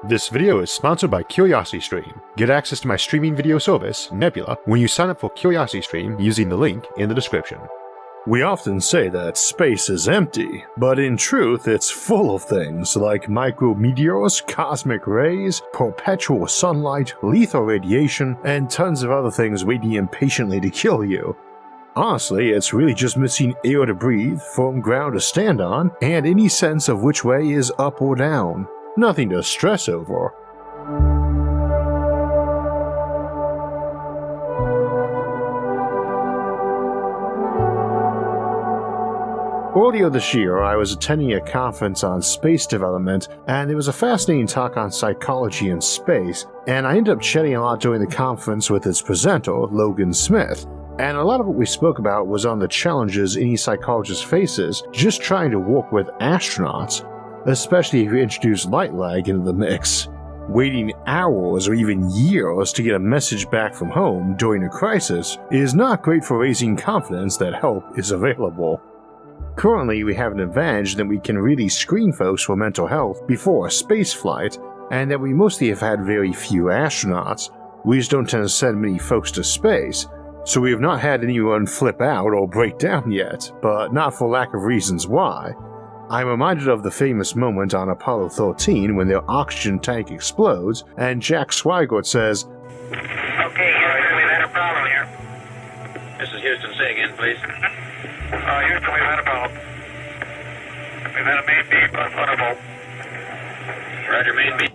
This video is sponsored by CuriosityStream. Get access to my streaming video service, Nebula, when you sign up for CuriosityStream using the link in the description. We often say that space is empty, but in truth it's full of things like micrometeors, cosmic rays, perpetual sunlight, lethal radiation, and tons of other things waiting impatiently to kill you. Honestly, it's really just missing air to breathe, firm ground to stand on, and any sense of which way is up or down. Nothing to stress over. Earlier this year, I was attending a conference on space development, and there was a fascinating talk on psychology in space, and I ended up chatting a lot during the conference with its presenter, Logan Smith. And a lot of what we spoke about was on the challenges any psychologist faces just trying to work with astronauts, especially if you introduce light lag into the mix. Waiting hours or even years to get a message back from home during a crisis is not great for raising confidence that help is available. Currently, we have an advantage that we can really screen folks for mental health before a space flight, and that we mostly have had very few astronauts. We just don't tend to send many folks to space, so we have not had anyone flip out or break down yet, but not for lack of reasons why. I'm reminded of the famous moment on Apollo 13 when their oxygen tank explodes and Jack Swigert says, "Okay, Houston, we've had a problem here." This is Houston. Say again, please. Houston, we've had a problem. We've had a main beam unrunnable. Roger, main beam.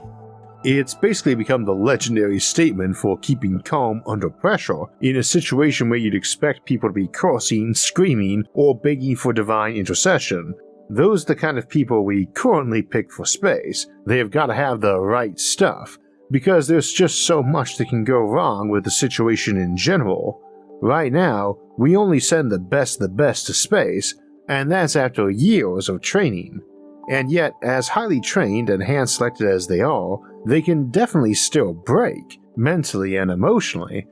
It's basically become the legendary statement for keeping calm under pressure in a situation where you'd expect people to be cursing, screaming, or begging for divine intercession. Those are the kind of people we currently pick for space. They have got to have the right stuff, because there's just so much that can go wrong with the situation in general. Right now, we only send the best to space, and that's after years of training. And yet, as highly trained and hand-selected as they are, they can definitely still break, mentally and emotionally.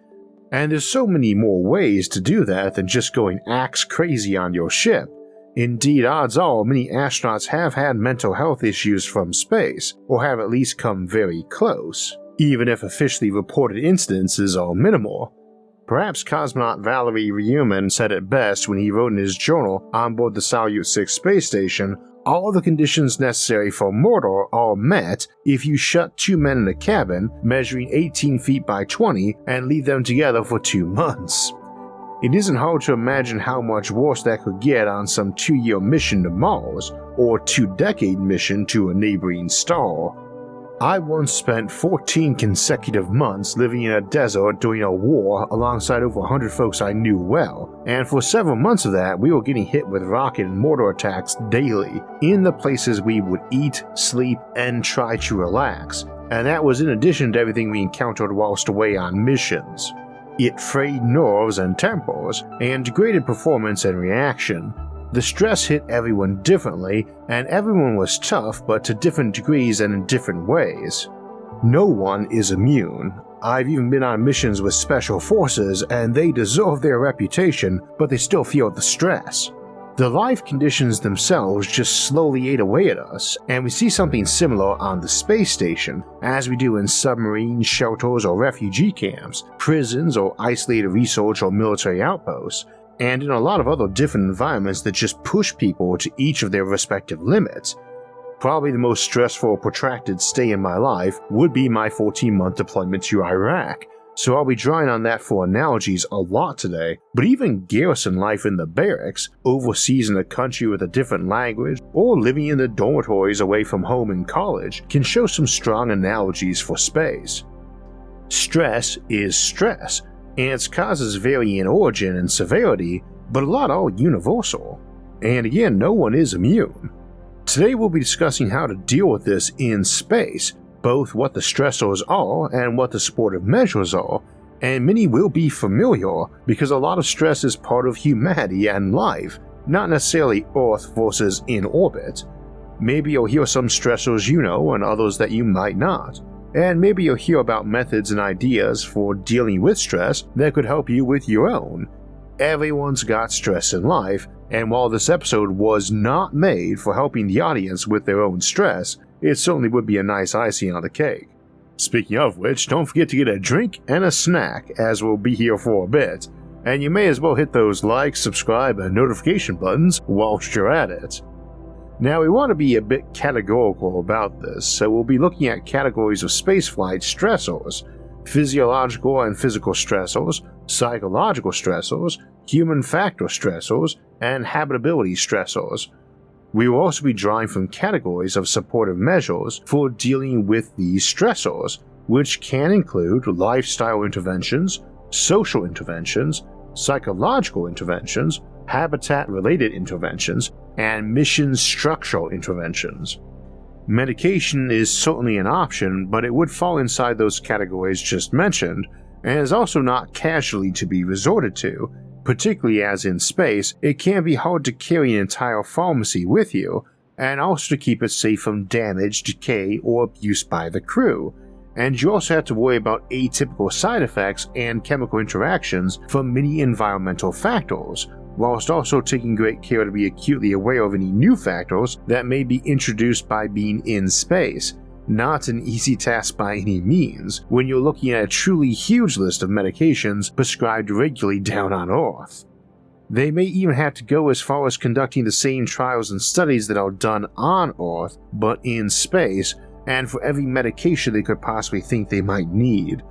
And there's so many more ways to do that than just going axe crazy on your ship. Indeed, odds are many astronauts have had mental health issues from space, or have at least come very close, even if officially reported incidences are minimal. Perhaps cosmonaut Valery Ryumin said it best when he wrote in his journal on board the Salyut 6 space station, "All the conditions necessary for murder are met if you shut two men in a cabin measuring 18 feet by 20 and leave them together for 2 months." It isn't hard to imagine how much worse that could get on some 2-year mission to Mars, or 2-decade mission to a neighboring star. I once spent 14 consecutive months living in a desert during a war alongside over 100 folks I knew well, and for several months of that we were getting hit with rocket and mortar attacks daily, in the places we would eat, sleep, and try to relax, and that was in addition to everything we encountered whilst away on missions. It frayed nerves and tempers, and degraded performance and reaction. The stress hit everyone differently, and everyone was tough but to different degrees and in different ways. No one is immune. I've even been on missions with special forces and they deserve their reputation, but they still feel the stress. The life conditions themselves just slowly ate away at us, and we see something similar on the space station, as we do in submarine shelters or refugee camps, prisons or isolated research or military outposts, and in a lot of other different environments that just push people to each of their respective limits. Probably the most stressful protracted stay in my life would be my 14-month deployment to Iraq, so I'll be drawing on that for analogies a lot today, but even garrison life in the barracks, overseas in a country with a different language, or living in the dormitories away from home in college can show some strong analogies for space. Stress is stress, and its causes vary in origin and severity, but a lot are universal. And again, no one is immune. Today we'll be discussing how to deal with this in space, both what the stressors are and what the supportive measures are, and many will be familiar because a lot of stress is part of humanity and life, not necessarily Earth versus in orbit. Maybe you'll hear some stressors you know and others that you might not, and maybe you'll hear about methods and ideas for dealing with stress that could help you with your own. Everyone's got stress in life, and while this episode was not made for helping the audience with their own stress, it certainly would be a nice icing on the cake. Speaking of which, don't forget to get a drink and a snack as we'll be here for a bit, and you may as well hit those like, subscribe, and notification buttons whilst you're at it. Now we want to be a bit categorical about this, so we'll be looking at categories of spaceflight stressors, physiological and physical stressors, psychological stressors, human factor stressors, and habitability stressors. We will also be drawing from categories of supportive measures for dealing with these stressors, which can include lifestyle interventions, social interventions, psychological interventions, habitat-related interventions, and mission structural interventions. Medication is certainly an option, but it would fall inside those categories just mentioned, and is also not casually to be resorted to, particularly as in space, it can be hard to carry an entire pharmacy with you, and also to keep it safe from damage, decay, or abuse by the crew. And you also have to worry about atypical side effects and chemical interactions from many environmental factors, whilst also taking great care to be acutely aware of any new factors that may be introduced by being in space. Not an easy task by any means, when you're looking at a truly huge list of medications prescribed regularly down on Earth. They may even have to go as far as conducting the same trials and studies that are done on Earth, but in space, and for every medication they could possibly think they might need.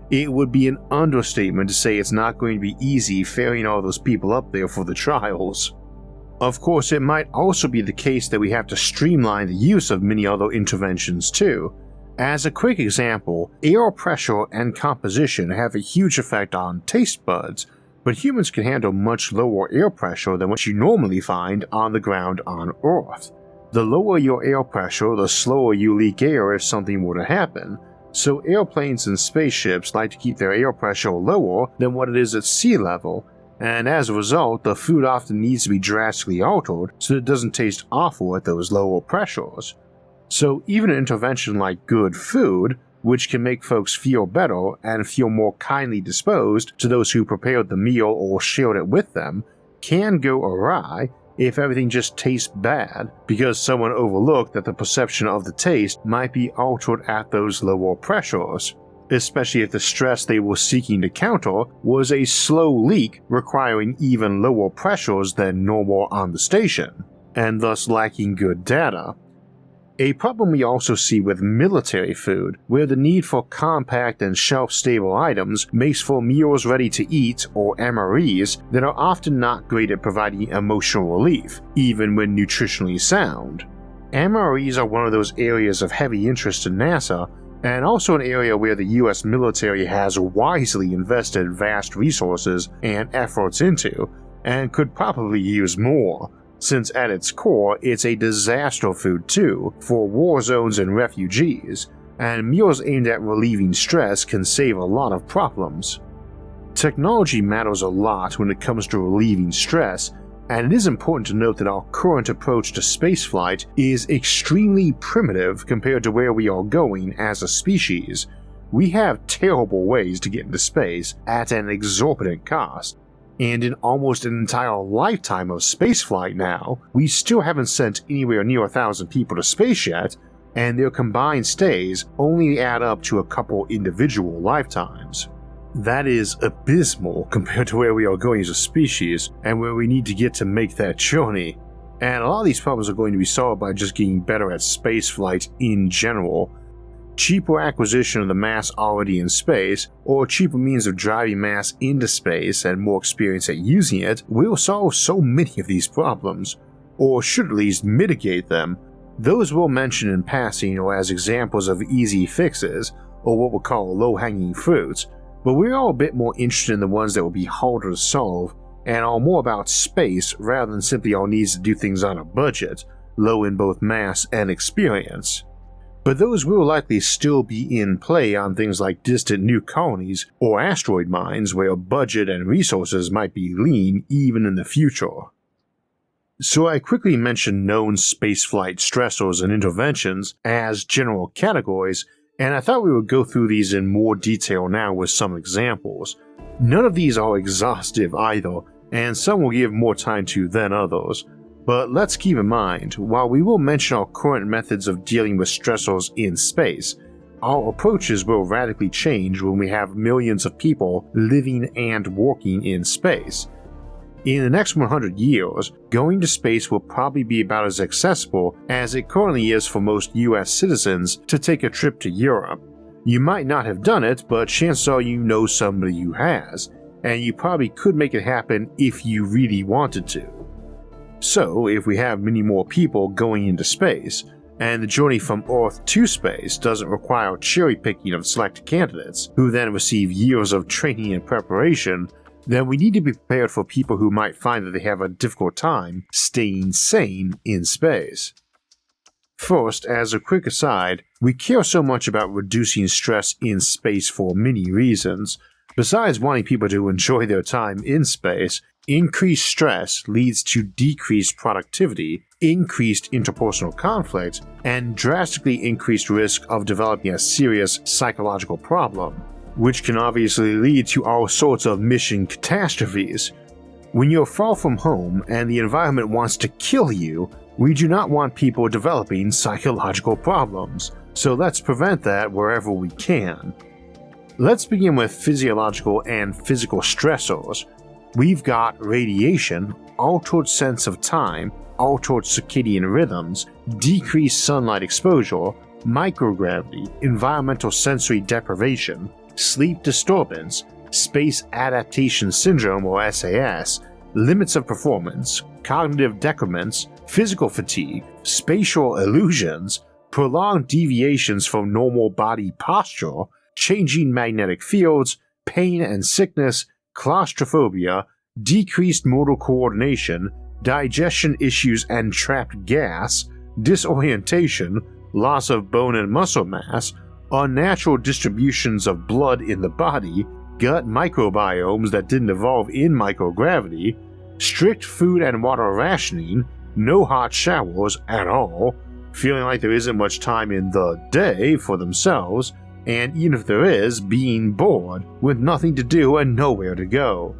It would be an understatement to say it's not going to be easy ferrying all those people up there for the trials. Of course, it might also be the case that we have to streamline the use of many other interventions too. As a quick example, air pressure and composition have a huge effect on taste buds, but humans can handle much lower air pressure than what you normally find on the ground on Earth. The lower your air pressure, the slower you leak air if something were to happen, so airplanes and spaceships like to keep their air pressure lower than what it is at sea level, and as a result, the food often needs to be drastically altered so that it doesn't taste awful at those lower pressures. So even an intervention like good food, which can make folks feel better and feel more kindly disposed to those who prepared the meal or shared it with them, can go awry if everything just tastes bad because someone overlooked that the perception of the taste might be altered at those lower pressures, especially if the stress they were seeking to counter was a slow leak requiring even lower pressures than normal on the station, and thus lacking good data. A problem we also see with military food, where the need for compact and shelf-stable items makes for meals ready to eat, or MREs, that are often not great at providing emotional relief, even when nutritionally sound. MREs are one of those areas of heavy interest to NASA, and also an area where the US military has wisely invested vast resources and efforts into, and could probably use more, since at its core it's a disaster food too for war zones and refugees, and meals aimed at relieving stress can save a lot of problems. Technology matters a lot when it comes to relieving stress, and it is important to note that our current approach to spaceflight is extremely primitive compared to where we are going as a species. We have terrible ways to get into space at an exorbitant cost, and in almost an entire lifetime of spaceflight now, we still haven't sent anywhere near 1,000 people to space yet, and their combined stays only add up to a couple individual lifetimes. That is abysmal compared to where we are going as a species and where we need to get to make that journey. And a lot of these problems are going to be solved by just getting better at spaceflight in general. Cheaper acquisition of the mass already in space, or cheaper means of driving mass into space and more experience at using it, will solve so many of these problems, or should at least mitigate them. Those we'll mention in passing or as examples of easy fixes, or what we'll call low-hanging fruits, but we're all a bit more interested in the ones that will be harder to solve and are more about space rather than simply our needs to do things on a budget, low in both mass and experience. But those will likely still be in play on things like distant new colonies or asteroid mines where budget and resources might be lean even in the future. So I quickly mentioned known spaceflight stressors and interventions as general categories, and I thought we would go through these in more detail now with some examples. None of these are exhaustive either, and some will give more time to than others. But let's keep in mind, while we will mention our current methods of dealing with stressors in space, our approaches will radically change when we have millions of people living and working in space. In the next 100 years, going to space will probably be about as accessible as it currently is for most US citizens to take a trip to Europe. You might not have done it, but chances are you know somebody who has, and you probably could make it happen if you really wanted to. So, if we have many more people going into space, and the journey from Earth to space doesn't require cherry-picking of select candidates who then receive years of training and preparation, then we need to be prepared for people who might find that they have a difficult time staying sane in space. First, as a quick aside, we care so much about reducing stress in space for many reasons. Besides wanting people to enjoy their time in space, increased stress leads to decreased productivity, increased interpersonal conflict, and drastically increased risk of developing a serious psychological problem, which can obviously lead to all sorts of mission catastrophes. When you're far from home and the environment wants to kill you, we do not want people developing psychological problems, so let's prevent that wherever we can. Let's begin with physiological and physical stressors. We've got radiation, altered sense of time, altered circadian rhythms, decreased sunlight exposure, microgravity, environmental sensory deprivation, sleep disturbance, space adaptation syndrome or SAS, limits of performance, cognitive decrements, physical fatigue, spatial illusions, prolonged deviations from normal body posture, changing magnetic fields, pain and sickness, claustrophobia, decreased motor coordination, digestion issues and trapped gas, disorientation, loss of bone and muscle mass, unnatural distributions of blood in the body, gut microbiomes that didn't evolve in microgravity, strict food and water rationing, no hot showers at all, feeling like there isn't much time in the day for themselves, and even if there is, being bored with nothing to do and nowhere to go.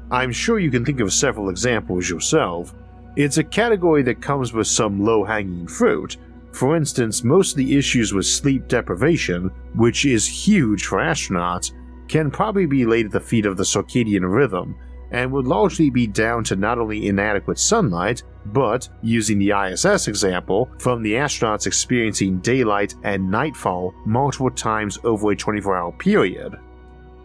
I'm sure you can think of several examples yourself. It's a category that comes with some low-hanging fruit. For instance, most of the issues with sleep deprivation, which is huge for astronauts, can probably be laid at the feet of the circadian rhythm, and would largely be down to not only inadequate sunlight, but, using the ISS example, from the astronauts experiencing daylight and nightfall multiple times over a 24-hour period.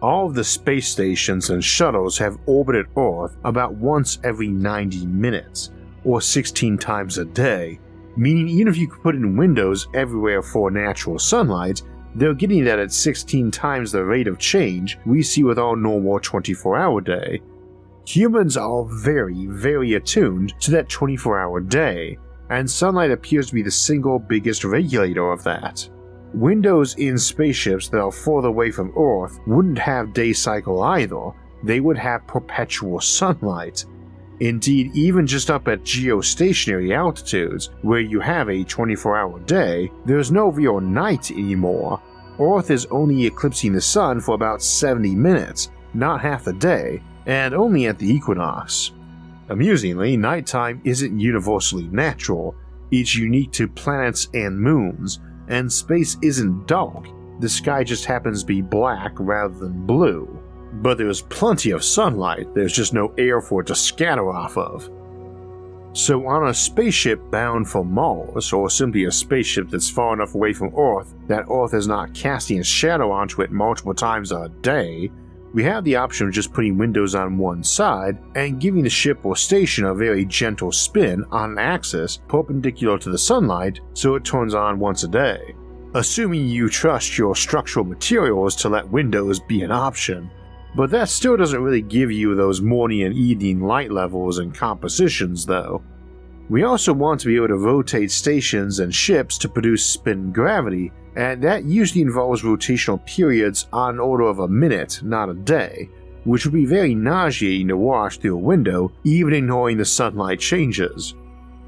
All of the space stations and shuttles have orbited Earth about once every 90 minutes, or 16 times a day, meaning even if you could put in windows everywhere for natural sunlight, they're getting that at 16 times the rate of change we see with our normal 24-hour day. Humans are very, very attuned to that 24-hour day, and sunlight appears to be the single biggest regulator of that. Windows in spaceships that are further away from Earth wouldn't have day cycle either, they would have perpetual sunlight. Indeed, even just up at geostationary altitudes, where you have a 24-hour day, there's no real night anymore. Earth is only eclipsing the sun for about 70 minutes, not half the day, and only at the equinox. Amusingly, nighttime isn't universally natural, it's unique to planets and moons, and space isn't dark, the sky just happens to be black rather than blue. But there's plenty of sunlight, there's just no air for it to scatter off of. So on a spaceship bound for Mars, or simply a spaceship that's far enough away from Earth that Earth is not casting a shadow onto it multiple times a day, we have the option of just putting windows on one side and giving the ship or station a very gentle spin on an axis perpendicular to the sunlight so it turns on once a day. Assuming you trust your structural materials to let windows be an option. But that still doesn't really give you those morning and evening light levels and compositions though. We also want to be able to rotate stations and ships to produce spin gravity, and that usually involves rotational periods on an order of a minute, not a day, which would be very nauseating to watch through a window, even ignoring the sunlight changes.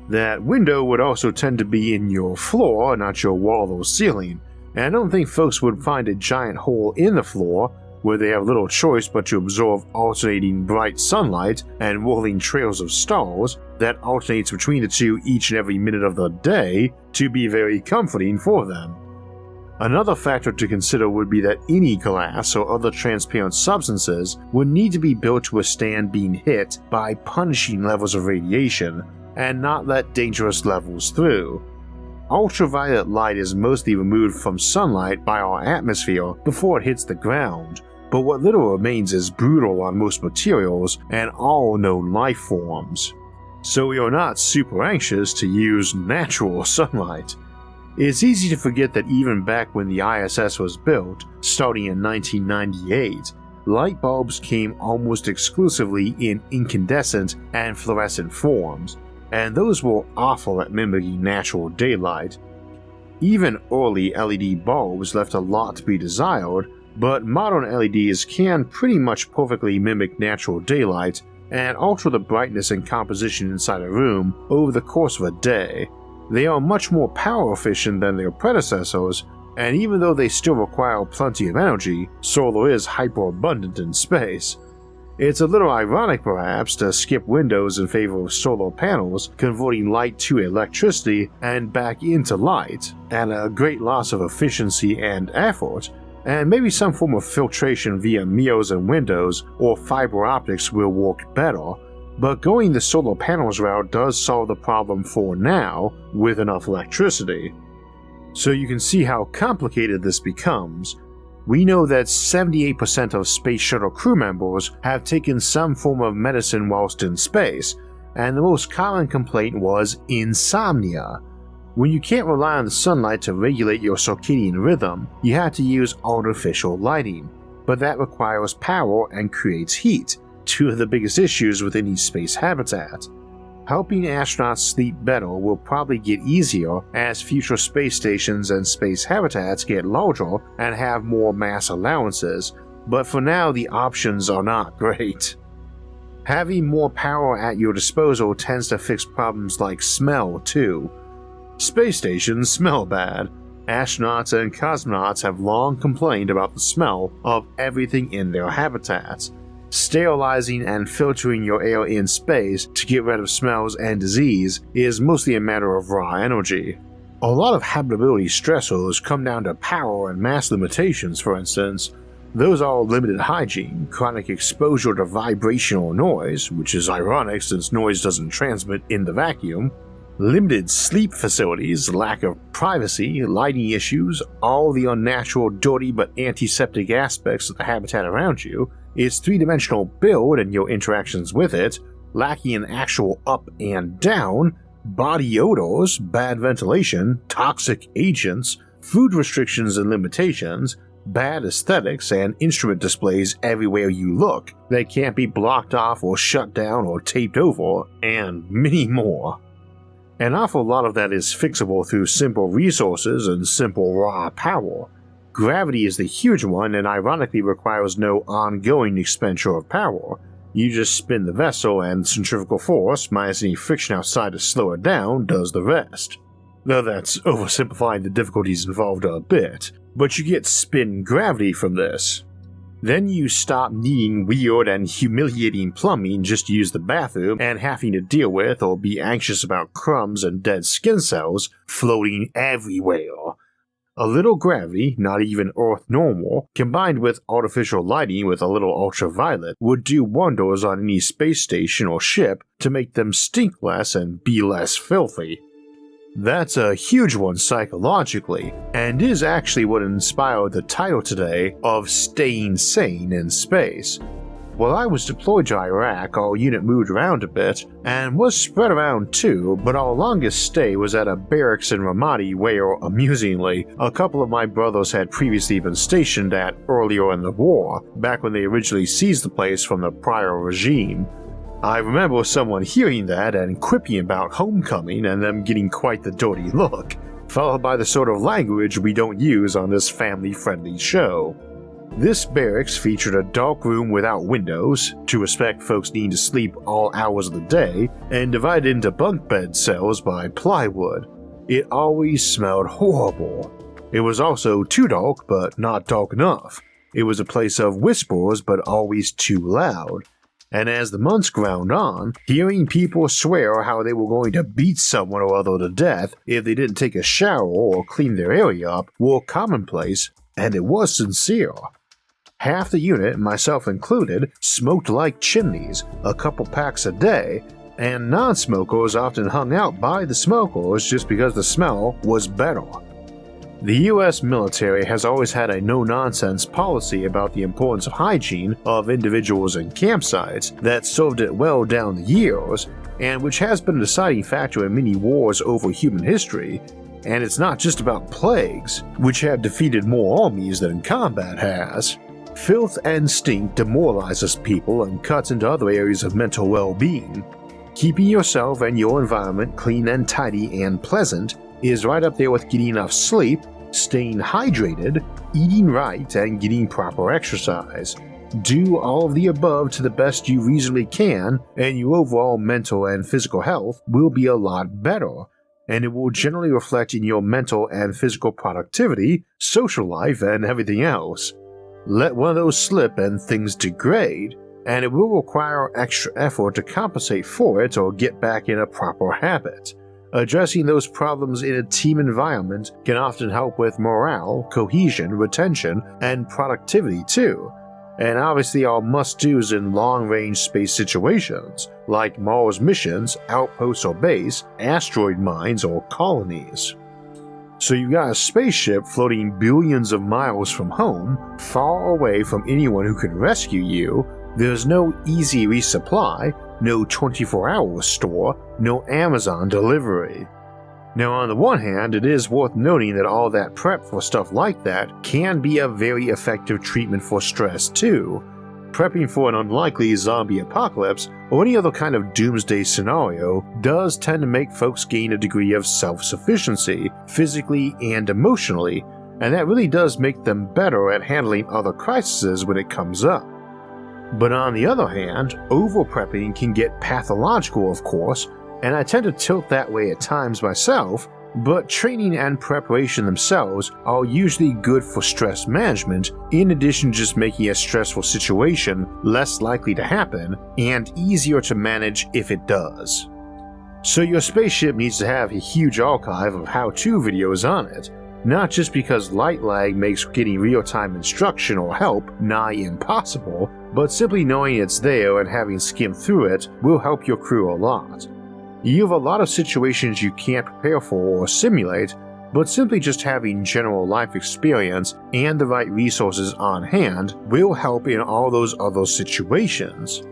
That window would also tend to be in your floor, not your wall or ceiling, and I don't think folks would find a giant hole in the floor, where they have little choice but to absorb alternating bright sunlight and rolling trails of stars that alternates between the two each and every minute of the day to be very comforting for them. Another factor to consider would be that any glass or other transparent substances would need to be built to withstand being hit by punishing levels of radiation and not let dangerous levels through. Ultraviolet light is mostly removed from sunlight by our atmosphere before it hits the ground, but what little remains is brutal on most materials and all known life forms. So we are not super anxious to use natural sunlight. It's easy to forget that even back when the ISS was built, starting in 1998, light bulbs came almost exclusively in incandescent and fluorescent forms, and those were awful at mimicking natural daylight. Even early LED bulbs left a lot to be desired, but modern LEDs can pretty much perfectly mimic natural daylight and alter the brightness and composition inside a room over the course of a day. They are much more power efficient than their predecessors, and even though they still require plenty of energy, solar is hyper-abundant in space. It's a little ironic perhaps to skip windows in favor of solar panels, converting light to electricity and back into light, at a great loss of efficiency and effort, and maybe some form of filtration via mirrors and windows or fiber optics will work better. But going the solar panels route does solve the problem for now with enough electricity. So you can see how complicated this becomes. We know that 78% of space shuttle crew members have taken some form of medicine whilst in space, and the most common complaint was insomnia. When you can't rely on the sunlight to regulate your circadian rhythm, you have to use artificial lighting, but that requires power and creates heat, two of the biggest issues with any space habitat. Helping astronauts sleep better will probably get easier as future space stations and space habitats get larger and have more mass allowances, but for now the options are not great. Having more power at your disposal tends to fix problems like smell too. Space stations smell bad. Astronauts and cosmonauts have long complained about the smell of everything in their habitats. Sterilizing and filtering your air in space to get rid of smells and disease is mostly a matter of raw energy. A lot of habitability stressors come down to power and mass limitations, for instance. Those are limited hygiene, chronic exposure to vibrational noise, which is ironic since noise doesn't transmit in the vacuum, limited sleep facilities, lack of privacy, lighting issues, all the unnatural, dirty but antiseptic aspects of the habitat around you, its three-dimensional build and your interactions with it, lacking an actual up and down, body odors, bad ventilation, toxic agents, food restrictions and limitations, bad aesthetics, and instrument displays everywhere you look that can't be blocked off or shut down or taped over, and many more. An awful lot of that is fixable through simple resources and simple raw power. Gravity is the huge one and ironically requires no ongoing expenditure of power. You just spin the vessel and centrifugal force, minus any friction outside to slow it down, does the rest. Though that's oversimplifying the difficulties involved a bit, but you get spin gravity from this. Then you stop needing weird and humiliating plumbing just to use the bathroom and having to deal with or be anxious about crumbs and dead skin cells floating everywhere. A little gravity, not even Earth normal, combined with artificial lighting with a little ultraviolet would do wonders on any space station or ship to make them stink less and be less filthy. That's a huge one psychologically, and is actually what inspired the title today of Staying Sane in Space. While I was deployed to Iraq, our unit moved around a bit, and was spread around too, but our longest stay was at a barracks in Ramadi where, amusingly, a couple of my brothers had previously been stationed at earlier in the war, back when they originally seized the place from the prior regime. I remember someone hearing that and quipping about homecoming and them getting quite the dirty look, followed by the sort of language we don't use on this family-friendly show. This barracks featured a dark room without windows, to respect folks needing to sleep all hours of the day, and divided into bunk bed cells by plywood. It always smelled horrible. It was also too dark, but not dark enough. It was a place of whispers, but always too loud. And as the months ground on, hearing people swear how they were going to beat someone or other to death if they didn't take a shower or clean their area up were commonplace, and it was sincere. Half the unit, myself included, smoked like chimneys, a couple packs a day, and non-smokers often hung out by the smokers just because the smell was better. The US military has always had a no-nonsense policy about the importance of hygiene of individuals and campsites that served it well down the years, and which has been a deciding factor in many wars over human history. And it's not just about plagues, which have defeated more armies than combat has. Filth and stink demoralizes people and cuts into other areas of mental well-being. Keeping yourself and your environment clean and tidy and pleasant is right up there with getting enough sleep, staying hydrated, eating right, and getting proper exercise. Do all of the above to the best you reasonably can, and your overall mental and physical health will be a lot better, and it will generally reflect in your mental and physical productivity, social life, and everything else. Let one of those slip and things degrade, and it will require extra effort to compensate for it or get back in a proper habit. Addressing those problems in a team environment can often help with morale, cohesion, retention, and productivity too, and obviously are must-dos in long-range space situations, like Mars missions, outposts or base, asteroid mines, or colonies. So you got a spaceship floating billions of miles from home, far away from anyone who can rescue you. There's no easy resupply, no 24-hour store, no Amazon delivery. Now on the one hand, it is worth noting that all that prep for stuff like that can be a very effective treatment for stress too. Prepping for an unlikely zombie apocalypse or any other kind of doomsday scenario does tend to make folks gain a degree of self-sufficiency, physically and emotionally, and that really does make them better at handling other crises when it comes up. But on the other hand, over-prepping can get pathological, of course, and I tend to tilt that way at times myself, but training and preparation themselves are usually good for stress management, in addition to just making a stressful situation less likely to happen and easier to manage if it does. So your spaceship needs to have a huge archive of how-to videos on it, not just because light lag makes getting real-time instruction or help nigh impossible, but simply knowing it's there and having skimmed through it will help your crew a lot. You have a lot of situations you can't prepare for or simulate, but simply just having general life experience and the right resources on hand will help in all those other situations.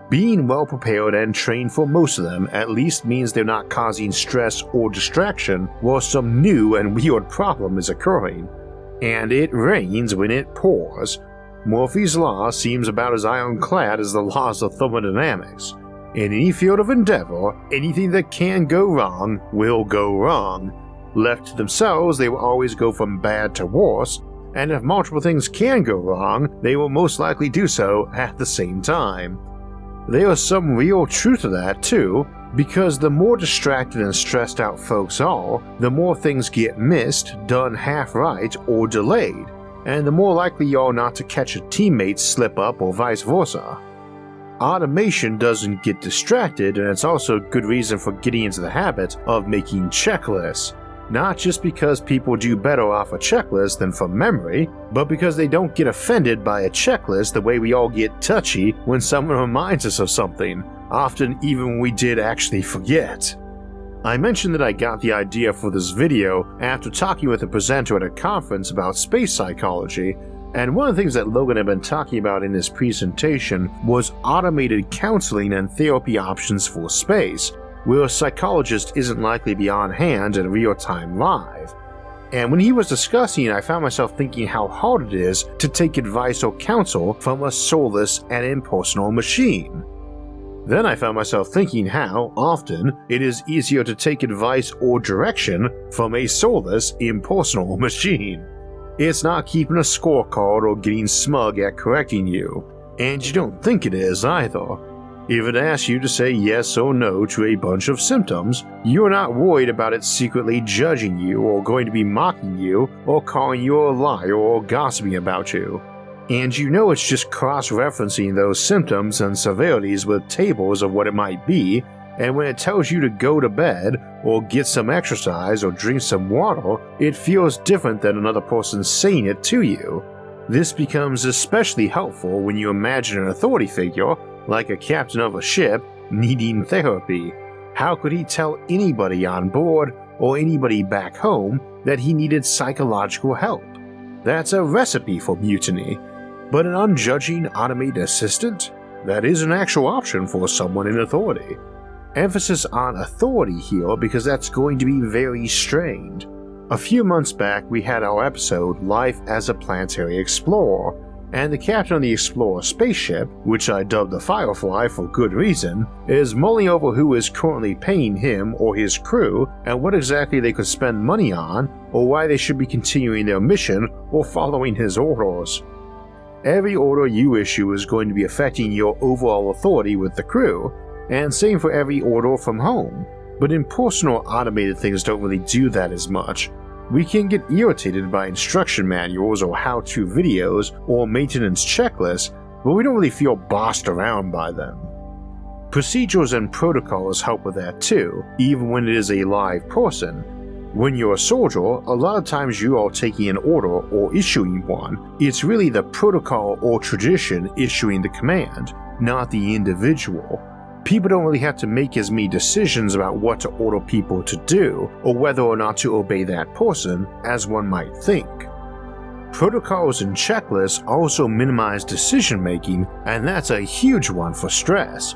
Being well prepared and trained for most of them at least means they're not causing stress or distraction while some new and weird problem is occurring. And it rains when it pours. Murphy's Law seems about as ironclad as the laws of thermodynamics. In any field of endeavor, anything that can go wrong will go wrong. Left to themselves, they will always go from bad to worse, and if multiple things can go wrong, they will most likely do so at the same time. There is some real truth to that too, because the more distracted and stressed out folks are, the more things get missed, done half right, or delayed, and the more likely you are not to catch a teammate slip up or vice versa. Automation doesn't get distracted, and it's also a good reason for getting into the habit of making checklists, not just because people do better off a checklist than from memory, but because they don't get offended by a checklist the way we all get touchy when someone reminds us of something, often even when we did actually forget. I mentioned that I got the idea for this video after talking with a presenter at a conference about space psychology, and one of the things that Logan had been talking about in his presentation was automated counseling and therapy options for space, where a psychologist isn't likely to be on hand in real-time live. And when he was discussing, I found myself thinking how hard it is to take advice or counsel from a soulless and impersonal machine. Then I found myself thinking how, often, it is easier to take advice or direction from a soulless, impersonal machine. It's not keeping a scorecard or getting smug at correcting you, and you don't think it is either. If it asks you to say yes or no to a bunch of symptoms, you're not worried about it secretly judging you or going to be mocking you or calling you a liar or gossiping about you. and you know it's just cross-referencing those symptoms and severities with tables of what it might be, and when it tells you to go to bed, or get some exercise, or drink some water, it feels different than another person saying it to you. This becomes especially helpful when you imagine an authority figure, like a captain of a ship, needing therapy. How could he tell anybody on board, or anybody back home, that he needed psychological help? That's a recipe for mutiny. But an unjudging automated assistant? That is an actual option for someone in authority. Emphasis on authority here because that's going to be very strained. A few months back we had our episode Life as a Planetary Explorer, and the captain of the Explorer spaceship, which I dubbed the Firefly for good reason, is mulling over who is currently paying him or his crew and what exactly they could spend money on, or why they should be continuing their mission or following his orders. Every order you issue is going to be affecting your overall authority with the crew, and same for every order from home, but impersonal automated things don't really do that as much. We can get irritated by instruction manuals or how-to videos or maintenance checklists, but we don't really feel bossed around by them. Procedures and protocols help with that too, even when it is a live person. When you're a soldier, a lot of times you are taking an order or issuing one. It's really the protocol or tradition issuing the command, not the individual. People don't really have to make as many decisions about what to order people to do, or whether or not to obey that person, as one might think. Protocols and checklists also minimize decision making, and that's a huge one for stress.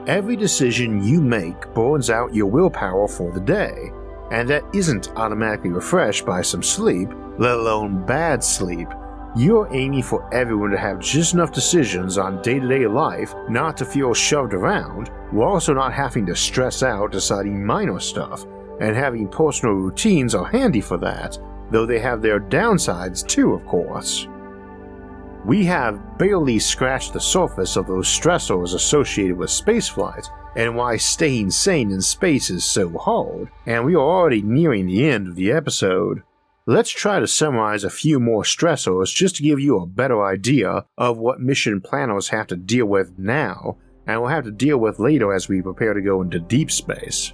Every decision you make burns out your willpower for the day, and that isn't automatically refreshed by some sleep, let alone bad sleep. You're aiming for everyone to have just enough decisions on day-to-day life not to feel shoved around, while also not having to stress out deciding minor stuff, and having personal routines are handy for that, though they have their downsides too, of course. We have barely scratched the surface of those stressors associated with spaceflight, and why staying sane in space is so hard, and we are already nearing the end of the episode. Let's try to summarize a few more stressors just to give you a better idea of what mission planners have to deal with now, and will have to deal with later as we prepare to go into deep space.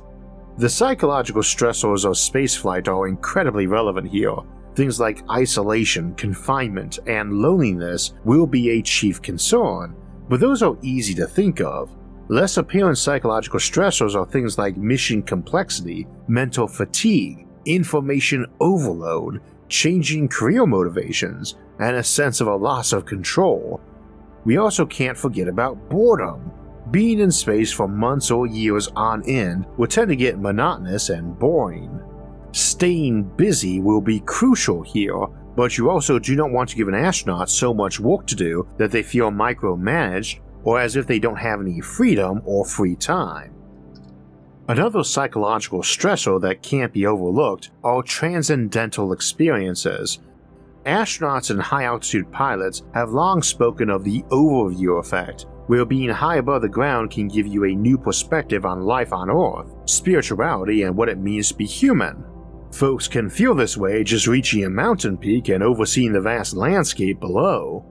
The psychological stressors of spaceflight are incredibly relevant here. Things like isolation, confinement, and loneliness will be a chief concern, but those are easy to think of. Less apparent psychological stressors are things like mission complexity, mental fatigue, information overload, changing career motivations, and a sense of a loss of control. We also can't forget about boredom. Being in space for months or years on end will tend to get monotonous and boring. Staying busy will be crucial here, but you also do not want to give an astronaut so much work to do that they feel micromanaged or as if they don't have any freedom or free time. Another psychological stressor that can't be overlooked are transcendental experiences. Astronauts and high-altitude pilots have long spoken of the overview effect, where being high above the ground can give you a new perspective on life on Earth, spirituality, and what it means to be human. Folks can feel this way just reaching a mountain peak and overseeing the vast landscape below.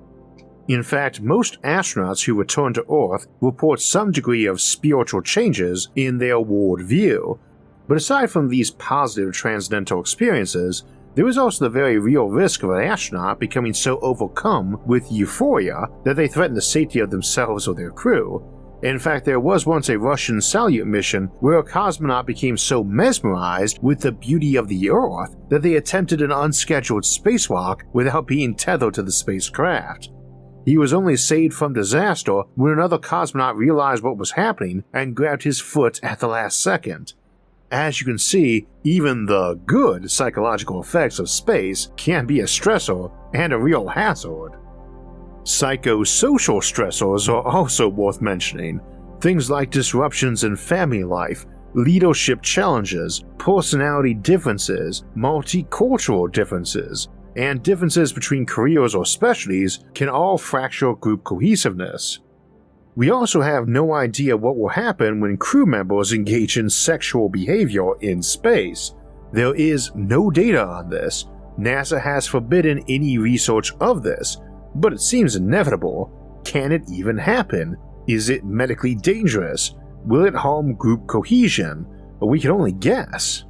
In fact, most astronauts who return to Earth report some degree of spiritual changes in their worldview. But aside from these positive transcendental experiences, there is also the very real risk of an astronaut becoming so overcome with euphoria that they threaten the safety of themselves or their crew. In fact, there was once a Russian Salyut mission where a cosmonaut became so mesmerized with the beauty of the Earth that they attempted an unscheduled spacewalk without being tethered to the spacecraft. He was only saved from disaster when another cosmonaut realized what was happening and grabbed his foot at the last second. As you can see, even the good psychological effects of space can be a stressor and a real hazard. Psychosocial stressors are also worth mentioning. Things like disruptions in family life, leadership challenges, personality differences, multicultural differences, and differences between careers or specialties can all fracture group cohesiveness. We also have no idea what will happen when crew members engage in sexual behavior in space. There is no data on this. NASA has forbidden any research of this, But it seems inevitable. Can it even happen? Is it medically dangerous? Will it harm group cohesion? We can only guess.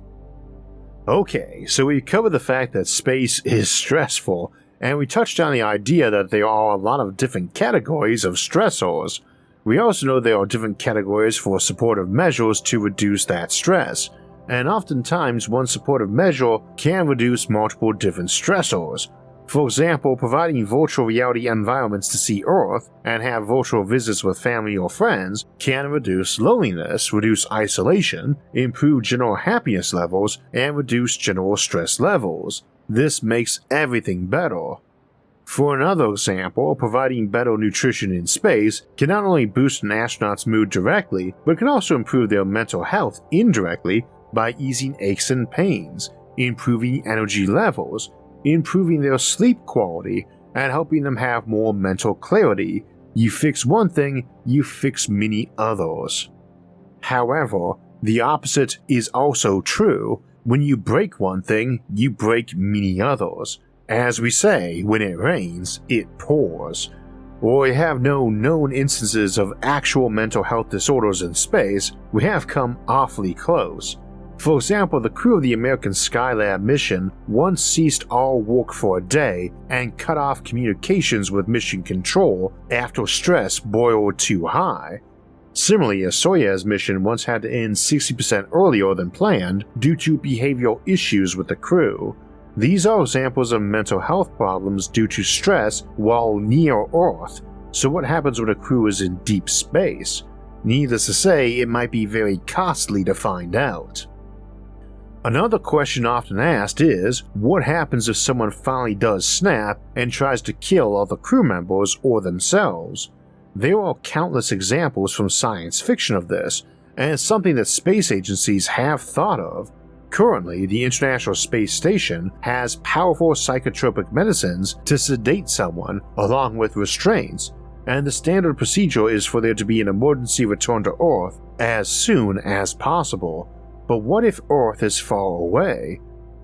Okay, so we covered the fact that space is stressful, and we touched on the idea that there are a lot of different categories of stressors. We also know there are different categories for supportive measures to reduce that stress, and oftentimes one supportive measure can reduce multiple different stressors. For example, providing virtual reality environments to see Earth and have virtual visits with family or friends can reduce loneliness, reduce isolation, improve general happiness levels, and reduce general stress levels. This makes everything better. For another example, providing better nutrition in space can not only boost an astronaut's mood directly, but can also improve their mental health indirectly by easing aches and pains, improving energy levels, improving their sleep quality, and helping them have more mental clarity. You fix one thing, you fix many others. However, the opposite is also true. When you break one thing, you break many others. As we say, when it rains, it pours. While we have no known instances of actual mental health disorders in space, we have come awfully close. For example, the crew of the American Skylab mission once ceased all work for a day and cut off communications with mission control after stress boiled too high. Similarly, a Soyuz mission once had to end 60% earlier than planned due to behavioral issues with the crew. These are examples of mental health problems due to stress while near Earth. So what happens when a crew is in deep space? Needless to say, it might be very costly to find out. Another question often asked is, what happens if someone finally does snap and tries to kill other crew members or themselves? There are countless examples from science fiction of this, and it's something that space agencies have thought of. Currently, the International Space Station has powerful psychotropic medicines to sedate someone, along with restraints, and the standard procedure is for there to be an emergency return to Earth as soon as possible. But what if Earth is far away?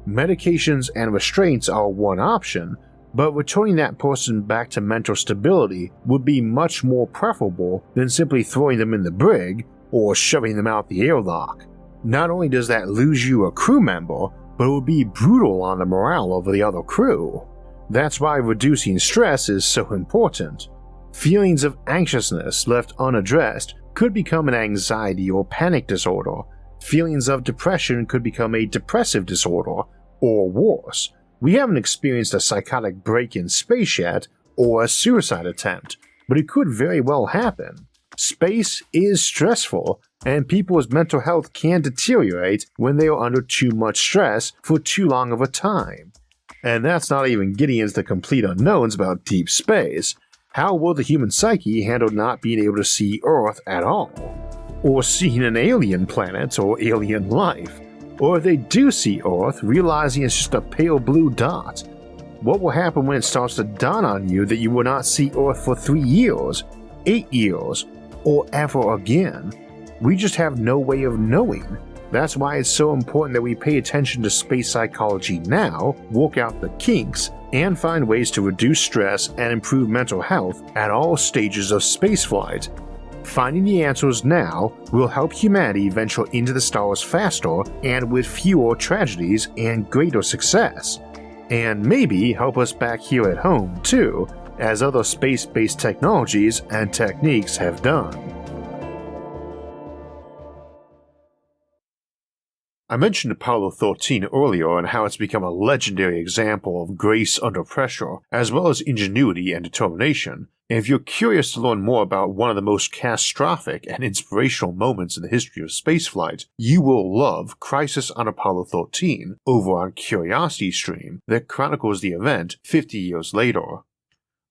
Medications and restraints are one option, but returning that person back to mental stability would be much more preferable than simply throwing them in the brig or shoving them out the airlock. Not only does that lose you a crew member, but it would be brutal on the morale of the other crew. That's why reducing stress is so important. Feelings of anxiousness left unaddressed could become an anxiety or panic disorder. Feelings of depression could become a depressive disorder, or worse. We haven't experienced a psychotic break in space yet, or a suicide attempt, but it could very well happen. Space is stressful, and people's mental health can deteriorate when they are under too much stress for too long of a time. And that's not even getting into the complete unknowns about deep space. How will the human psyche handle not being able to see Earth at all? Or seeing an alien planet or alien life? Or if they do see Earth, realizing it's just a pale blue dot? What will happen when it starts to dawn on you that you will not see Earth for 3 years, 8 years, or ever again? We just have no way of knowing. That's why it's so important that we pay attention to space psychology now, work out the kinks, and find ways to reduce stress and improve mental health at all stages of spaceflight. Finding the answers now will help humanity venture into the stars faster and with fewer tragedies and greater success. And maybe help us back here at home too, as other space-based technologies and techniques have done. I mentioned Apollo 13 earlier and how it's become a legendary example of grace under pressure, as well as ingenuity and determination. And if you're curious to learn more about one of the most catastrophic and inspirational moments in the history of spaceflight, you will love Crisis on Apollo 13 over on CuriosityStream that chronicles the event 50 years later.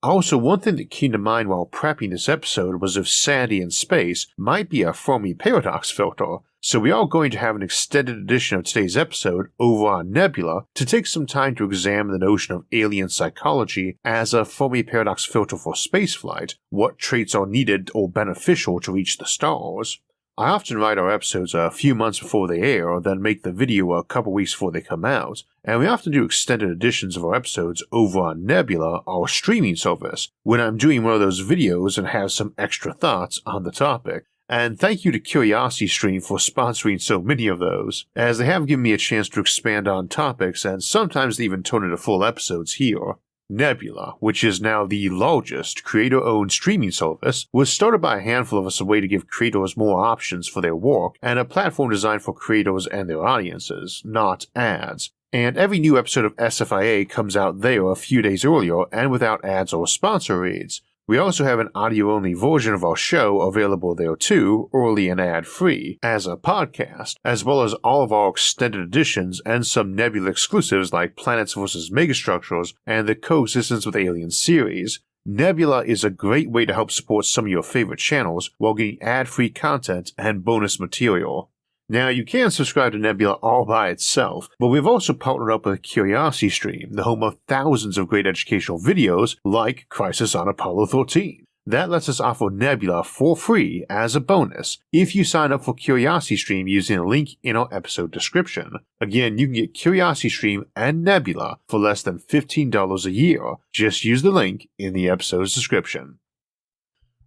Also, one thing that came to mind while prepping this episode was if sanity in space might be a Fermi paradox filter, so we are going to have an extended edition of today's episode over on Nebula to take some time to examine the notion of alien psychology as a Fermi paradox filter for spaceflight, what traits are needed or beneficial to reach the stars. I often write our episodes a few months before they air, then make the video a couple weeks before they come out, and we often do extended editions of our episodes over on Nebula, our streaming service, when I'm doing one of those videos and have some extra thoughts on the topic. And thank you to CuriosityStream for sponsoring so many of those, as they have given me a chance to expand on topics and sometimes they even turn into full episodes here. Nebula, which is now the largest creator-owned streaming service, was started by a handful of us as a way to give creators more options for their work and a platform designed for creators and their audiences, not ads. And every new episode of SFIA comes out there a few days earlier and without ads or sponsor reads. We also have an audio-only version of our show available there too, early and ad-free, as a podcast, as well as all of our extended editions and some Nebula exclusives like Planets vs. Megastructures and the Coexistence with Aliens series. Nebula is a great way to help support some of your favorite channels while getting ad-free content and bonus material. Now, you can subscribe to Nebula all by itself, but we've also partnered up with CuriosityStream, the home of thousands of great educational videos like Crisis on Apollo 13. That lets us offer Nebula for free as a bonus if you sign up for CuriosityStream using a link in our episode description. Again, you can get CuriosityStream and Nebula for less than $15 a year. Just use the link in the episode's description.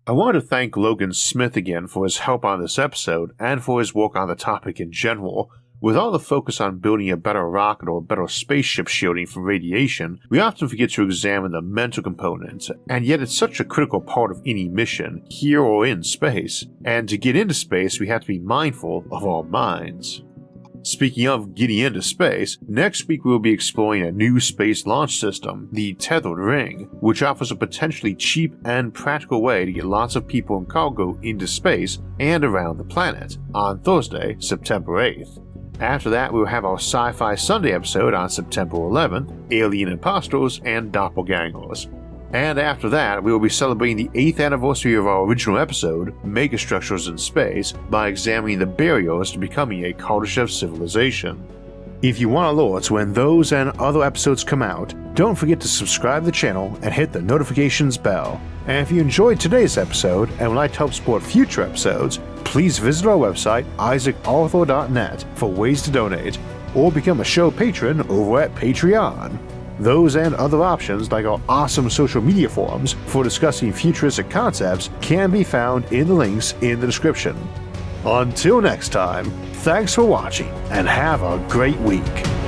I want to thank Logan Smith again for his help on this episode and for his work on the topic in general. With all the focus on building a better rocket or better spaceship shielding from radiation, we often forget to examine the mental component, and yet it's such a critical part of any mission, here or in space, and to get into space we have to be mindful of our minds. Speaking of getting into space, next week we will be exploring a new space launch system, the Tethered Ring, which offers a potentially cheap and practical way to get lots of people and cargo into space and around the planet, on Thursday, September 8th. After that, we will have our Sci-Fi Sunday episode on September 11th, Alien Impostors and Doppelgangers. And after that, we will be celebrating the 8th anniversary of our original episode, Megastructures in Space, by examining the barriers to becoming a Kardashev civilization. If you want alerts when those and other episodes come out, don't forget to subscribe to the channel and hit the notifications bell. And if you enjoyed today's episode and would like to help support future episodes, please visit our website, isaacarthur.net, for ways to donate, or become a show patron over at Patreon. Those and other options, like our awesome social media forums for discussing futuristic concepts, can be found in the links in the description. Until next time, thanks for watching and have a great week.